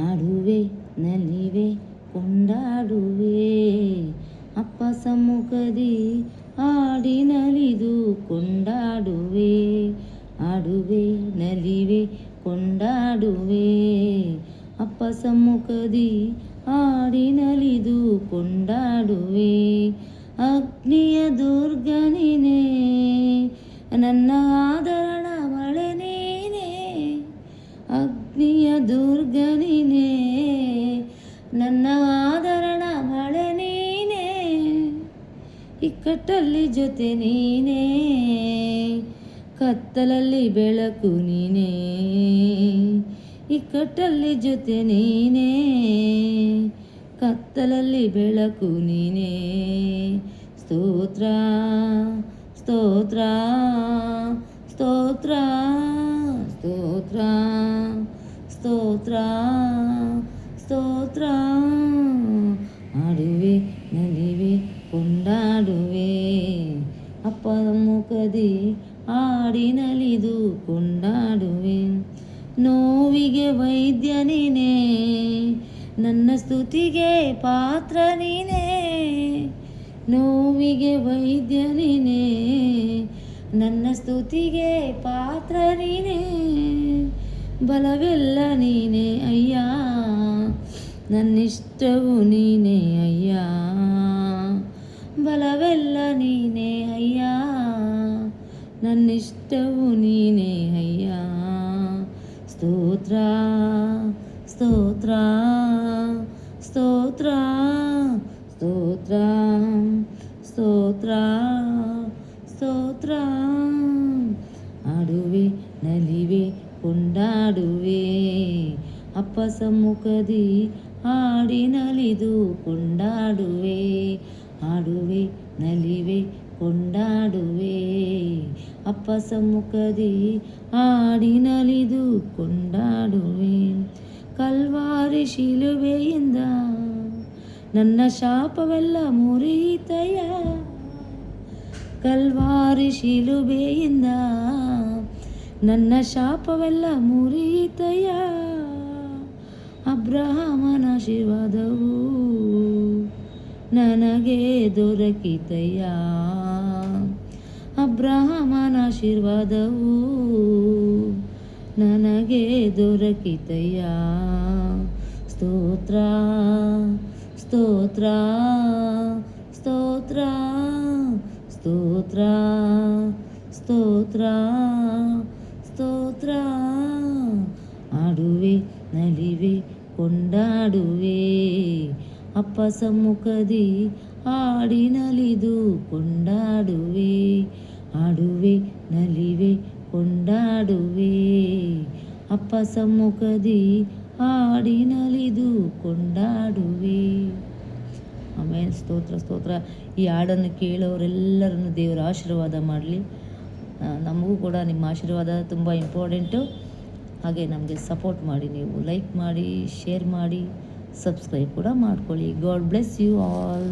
ಆಡುವೆ ನಲಿವೆ ಕೊಂಡಾಡುವೆ ಅಪ್ಪ ಸಮ್ಮುಖದಿ ಆಡಿ ನಲಿದು ಕೊಂಡಾಡುವೆ ಆಡುವೆ ನಲಿವೆ ಕೊಂಡಾಡುವೆ ಅಪ್ಪ ಸಮ್ಮುಖದಿ ಆಡಿ ನಲಿದು ಕೊಂಡಾಡುವೆ ಅಗ್ನಿಯ ದುರ್ಗನಿನೇ ನನ್ನ ಆದರಣ ಮಳೆ ನೀನೇ ಅಗ್ನಿಯ ದುರ್ಗನಿನೇ ನನ್ನ ಆದರಣ ಮಳೆ ನೀನೇ ಇಕ್ಕಟ್ಟಲ್ಲಿ ಜೊತೆ ನೀನೇ ಕತ್ತಲಲ್ಲಿ ಬೆಳಕು ನೀನೇ ಇಕ್ಕಟ್ಟಲ್ಲಿ ಜೊತೆ ನೀನೇ ಕತ್ತಲಲ್ಲಿ ಬೆಳಕು ನೀನೇ ಸ್ತೋತ್ರ ಸ್ತೋತ್ರ ಸ್ತೋತ್ರ ಸ್ತೋತ್ರ ಸ್ತೋತ್ರ ಸ್ತೋತ್ರ ಆಡುವೆ ನಲಿವೆ ಕೊಂಡಾಡುವೆ ಅಪ್ಪ ಮುಖದಿ ಆಡಿ ನಲಿದು ಕೊಂಡಾಡುವೆ ನೋವಿಗೆ ವೈದ್ಯ ನೀನೇ ನನ್ನ ಸ್ತುತಿಗೆ ಪಾತ್ರ ನೀನೇ ನೋವಿಗೆ ವೈದ್ಯ ನೀನೇ ನನ್ನ ಸ್ತುತಿಗೆ ಪಾತ್ರ ನೀನೇ ಬಲವೆಲ್ಲ ನೀನೇ ಅಯ್ಯ ನನ್ನಿಷ್ಟವು ನೀನೇ ಅಯ್ಯ ಬಲವೆಲ್ಲ ನೀನೇ ಅಯ್ಯ ನನ್ನಿಷ್ಟವು ನೀನೇ ಅಯ್ಯ ಸ್ತೋತ್ರ ಸ್ತೋತ್ರ ಸ್ತೋತ್ರ ಸ್ತೋತ್ರ ಸ್ತೋತ್ರ ಸ್ತೋತ್ರ ಆಡುವೆ ನಲಿವೆ ಕೊಂಡಾಡುವೆ ಅಪ್ಪ ಸಮ್ಮುಖದಿ ಆಡಿ ನಲಿದು ಕೊಂಡಾಡುವೆ ಆಡುವೆ ನಲಿವೆ ಕೊಂಡಾಡುವೆ ಅಪ್ಪ ಸಮ್ಮುಖದಿ ಆಡಿ ನಲಿದು ಕೊಂಡಾಡುವೆ ಕಲ್ವಾರಿ ಶಿಲುಬೆಯಿಂದ ನನ್ನ ಶಾಪವೆಲ್ಲ ಮುರಿತಯ್ಯ ಕಲ್ವಾರಿ ಶಿಲುಬೆಯಿಂದ ನನ್ನ ಶಾಪವೆಲ್ಲ ಮುರಿತಯ್ಯ ಅಬ್ರಹಾಮನ ಆಶೀರ್ವಾದವು ನನಗೆ ದೊರಕಿತಯ್ಯ ಅಬ್ರಹಾಮನ ಆಶೀರ್ವಾದವು ನನಗೆ ದೊರಕಿತಯ್ಯ ಸ್ತೋತ್ರ ಸ್ತೋತ್ರ ಸ್ತೋತ್ರ ಸ್ತೋತ್ರ ಸ್ತೋತ್ರ ಸ್ತೋತ್ರ ಆಡುವೆ ನಲಿವೆ ಕೊಂಡಾಡುವೆ ಅಪ್ಪ ಸಮ್ಮುಖದಿ ಆಡಿ ನಲಿದು ಕೊಂಡಾಡುವೆ ಆಡುವೆ ನಲಿವೆ ಕೊಂಡಾಡುವೆ ಅಪ್ಪ ಸಮ್ಮುಖದಿ ಆಡಿ ನಲಿದು ಕೊಂಡಾಡುವೆ ಆಮೇಲೆ ಸ್ತೋತ್ರ ಸ್ತೋತ್ರ ಈ ಹಾಡನ್ನು ಕೇಳೋರೆಲ್ಲರನ್ನು ದೇವರ ಆಶೀರ್ವಾದ ಮಾಡಲಿ. ನಮಗೂ ಕೂಡ ನಿಮ್ಮ ಆಶೀರ್ವಾದ ತುಂಬ ಇಂಪಾರ್ಟೆಂಟು. ಹಾಗೆ ನಮಗೆ ಸಪೋರ್ಟ್ ಮಾಡಿ, ನೀವು ಲೈಕ್ ಮಾಡಿ, ಶೇರ್ ಮಾಡಿ, ಸಬ್ಸ್ಕ್ರೈಬ್ ಕೂಡ ಮಾಡ್ಕೊಳ್ಳಿ. God bless you all.